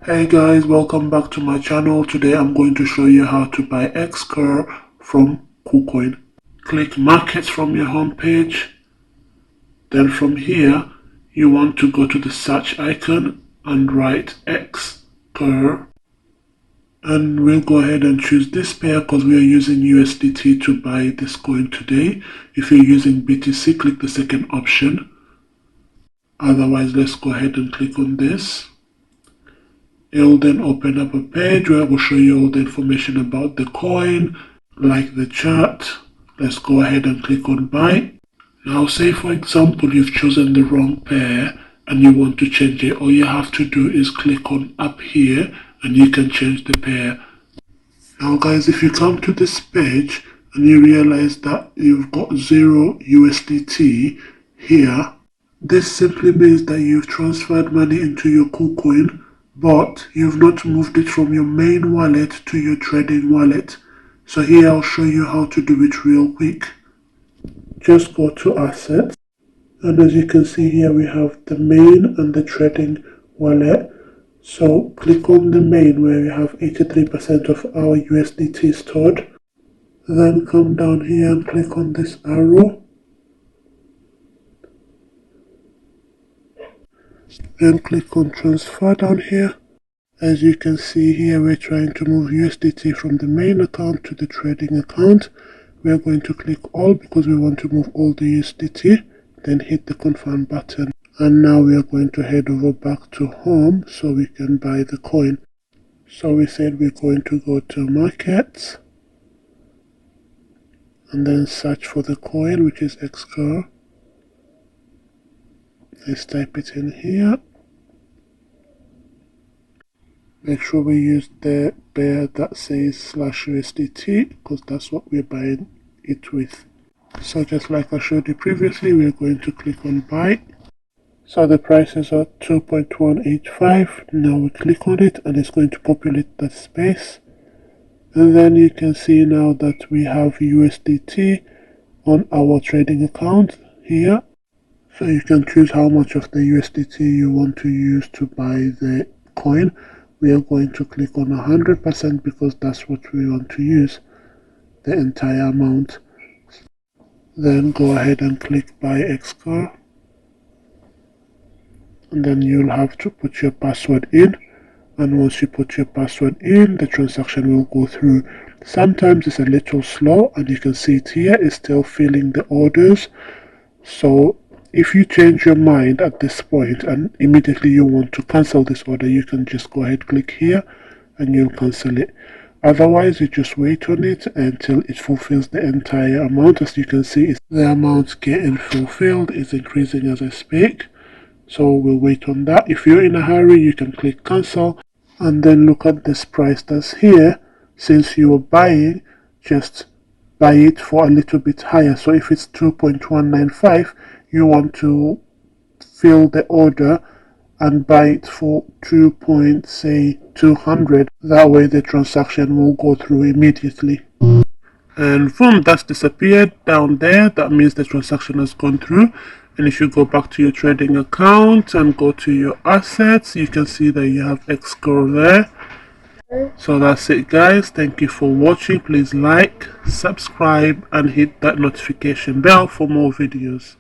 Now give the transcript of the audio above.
Hey guys, welcome back to my channel. Today I'm going to show you how to buy Xcur from kucoin. Click markets from your home page. Then from here you want to go to the search icon and write Xcur. And we'll go ahead and choose this pair because we are using USDT to buy this coin today. If you're using BTC, click the second option. Otherwise, let's go ahead and click on this. It will then open up a page where it will show you all the information about the coin, like the chart. Let's go ahead and click on buy. Now say for example you've chosen the wrong pair and you want to change it. All you have to do is click on up here and you can change the pair. Now guys, if you come to this page and you realize that you've got 0 USDT here, this simply means that you've transferred money into your kucoin, but you've not moved it from your main wallet to your trading wallet. So here I'll show you how to do it real quick. Just go to assets, and as you can see here we have the main and the trading wallet. So click on the main where we have 83% of our USDT stored. Then come down here and click on this arrow. Then click on transfer down here. As you can see here, we're trying to move USDT from the main account to the trading account. We're going to click all because we want to move all the USDT. Then hit the confirm button. And now we are going to head over back to home so we can buy the coin. So we said we're going to go to markets. And then search for the coin, which is Xcur. Let's type it in here. Make sure we use the pair that says /USDT because that's what we're buying it with. So just like I showed you previously, we're going to click on buy. So the prices are 2.185. Now we click on it and it's going to populate that space. And then you can see now that we have USDT on our trading account here. So you can choose how much of the USDT you want to use to buy the coin. We are going to click on 100% because that's what we want to use, the entire amount. Then go ahead and click buy Xcur. And then you'll have to put your password in. And once you put your password in, the transaction will go through. Sometimes it's a little slow, and you can see it here, it's still filling the orders. So if you change your mind at this point and immediately you want to cancel this order, you can just go ahead, click here, and you'll cancel it. Otherwise, you just wait on it until it fulfills the entire amount. As you can see, the amount getting fulfilled is increasing as I speak. So we'll wait on that. If you're in a hurry, you can click cancel and then look at this price that's here. Since you are buying, just buy it for a little bit higher. So if it's 2.195, you want to fill the order and buy it for 200. That way the transaction will go through immediately. And boom, that's disappeared down there. That means the transaction has gone through. And if you go back to your trading account and go to your assets, you can see that you have Xcur there. So that's it guys. Thank you for watching. Please like, subscribe and hit that notification bell for more videos.